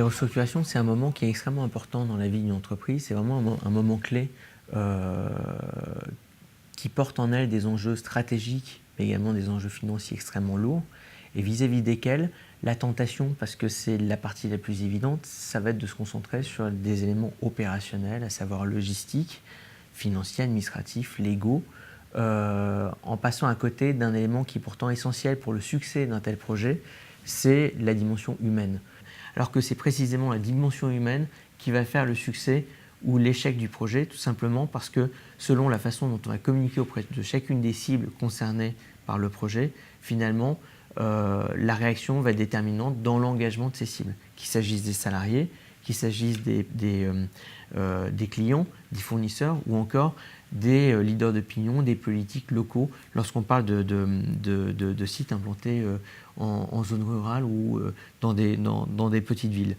restructurations, c'est un moment qui est extrêmement important dans la vie d'une entreprise. C'est vraiment un moment clé qui porte en elle des enjeux stratégiques, mais également des enjeux financiers extrêmement lourds, et vis-à-vis desquels la tentation, parce que c'est la partie la plus évidente, ça va être de se concentrer sur des éléments opérationnels, à savoir logistique, financiers, administratifs, légaux, en passant à côté d'un élément qui est pourtant essentiel pour le succès d'un tel projet, c'est la dimension humaine. Alors que c'est précisément la dimension humaine qui va faire le succès ou l'échec du projet, tout simplement parce que selon la façon dont on va communiquer auprès de chacune des cibles concernées par le projet, finalement, la réaction va être déterminante dans l'engagement de ces cibles, qu'il s'agisse des salariés, qu'il s'agisse des clients, des fournisseurs ou encore des leaders d'opinion, des politiques locaux, lorsqu'on parle de sites implantés en zone rurale ou dans des petites villes.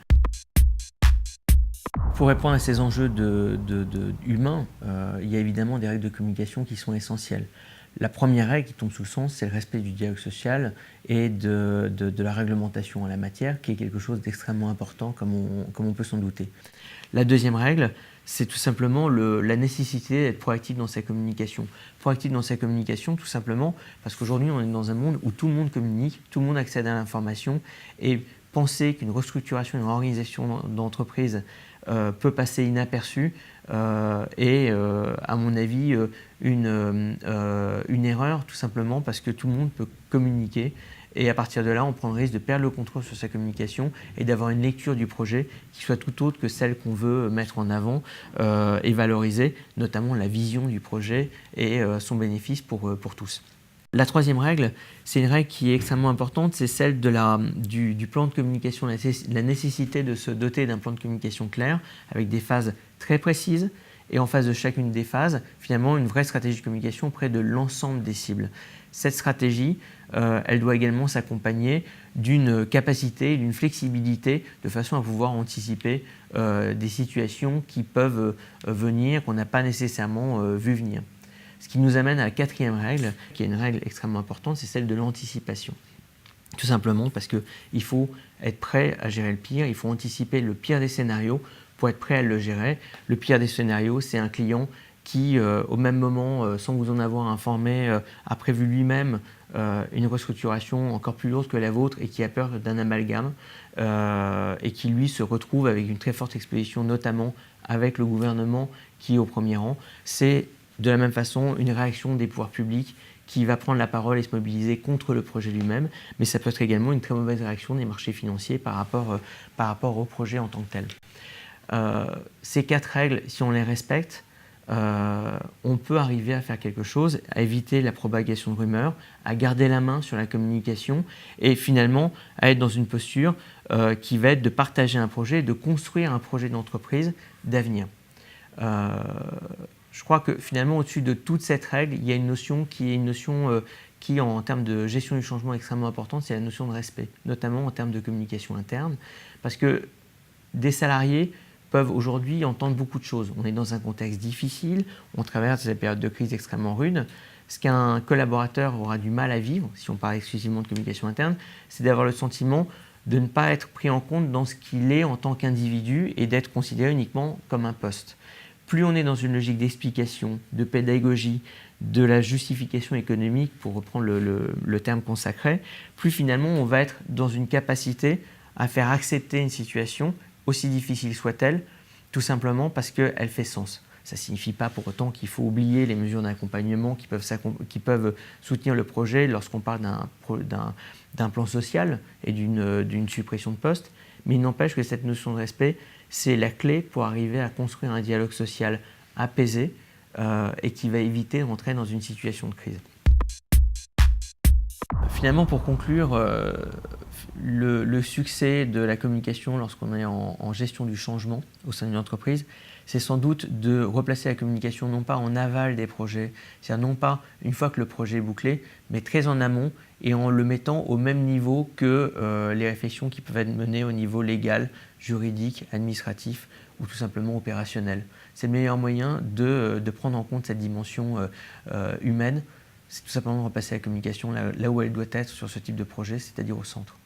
Pour répondre à ces enjeux humains, il y a évidemment des règles de communication qui sont essentielles. La première règle qui tombe sous le sens, c'est le respect du dialogue social et de la réglementation en la matière, qui est quelque chose d'extrêmement important, comme on peut s'en douter. La deuxième règle, c'est tout simplement la nécessité d'être proactif dans sa communication. Proactif dans sa communication, tout simplement parce qu'aujourd'hui, on est dans un monde où tout le monde communique, tout le monde accède à l'information, et penser qu'une restructuration, une organisation d'entreprise peut passer inaperçue est, à mon avis, une erreur, tout simplement parce que tout le monde peut communiquer. Et à partir de là, on prend le risque de perdre le contrôle sur sa communication et d'avoir une lecture du projet qui soit tout autre que celle qu'on veut mettre en avant et valoriser, notamment la vision du projet et son bénéfice pour tous. La troisième règle, c'est une règle qui est extrêmement importante, c'est celle du plan de communication, la nécessité de se doter d'un plan de communication clair, avec des phases très précises, et en face de chacune des phases, finalement, une vraie stratégie de communication auprès de l'ensemble des cibles. Cette stratégie, elle doit également s'accompagner d'une capacité, d'une flexibilité, de façon à pouvoir anticiper des situations qui peuvent venir, qu'on n'a pas nécessairement vu venir. Ce qui nous amène à la quatrième règle, qui est une règle extrêmement importante, c'est celle de l'anticipation. Tout simplement parce qu'il faut être prêt à gérer le pire, il faut anticiper le pire des scénarios pour être prêt à le gérer. Le pire des scénarios, c'est un client qui, au même moment, sans vous en avoir informé, a prévu lui-même une restructuration encore plus lourde que la vôtre et qui a peur d'un amalgame et qui, lui, se retrouve avec une très forte exposition, notamment avec le gouvernement qui est au premier rang. C'est de la même façon une réaction des pouvoirs publics qui va prendre la parole et se mobiliser contre le projet lui-même, mais ça peut être également une très mauvaise réaction des marchés financiers par rapport au projet en tant que tel. Ces quatre règles, si on les respecte, on peut arriver à faire quelque chose, à éviter la propagation de rumeurs, à garder la main sur la communication et finalement à être dans une posture qui va être de partager un projet, de construire un projet d'entreprise d'avenir. Je crois que finalement, au-dessus de toute cette règle, il y a une notion qui, en termes de gestion du changement, est extrêmement importante, c'est la notion de respect, notamment en termes de communication interne, parce que des salariés peuvent aujourd'hui entendre beaucoup de choses. On est dans un contexte difficile, on traverse des périodes de crise extrêmement rudes. Ce qu'un collaborateur aura du mal à vivre, si on parle exclusivement de communication interne, c'est d'avoir le sentiment de ne pas être pris en compte dans ce qu'il est en tant qu'individu et d'être considéré uniquement comme un poste. Plus on est dans une logique d'explication, de pédagogie, de la justification économique, pour reprendre le terme consacré, plus finalement on va être dans une capacité à faire accepter une situation, aussi difficile soit-elle, tout simplement parce qu'elle fait sens. Ça ne signifie pas pour autant qu'il faut oublier les mesures d'accompagnement qui peuvent soutenir le projet lorsqu'on parle d'un plan social et d'une suppression de postes, mais il n'empêche que cette notion de respect, c'est la clé pour arriver à construire un dialogue social apaisé et qui va éviter de rentrer dans une situation de crise. Finalement, pour conclure, le succès de la communication lorsqu'on est en gestion du changement au sein d'une entreprise, c'est sans doute de replacer la communication non pas en aval des projets, c'est-à-dire non pas une fois que le projet est bouclé, mais très en amont et en le mettant au même niveau que les réflexions qui peuvent être menées au niveau légal, juridique, administratif ou tout simplement opérationnel. C'est le meilleur moyen de prendre en compte cette dimension humaine. C'est tout simplement de replacer la communication là où elle doit être sur ce type de projet, c'est-à-dire au centre.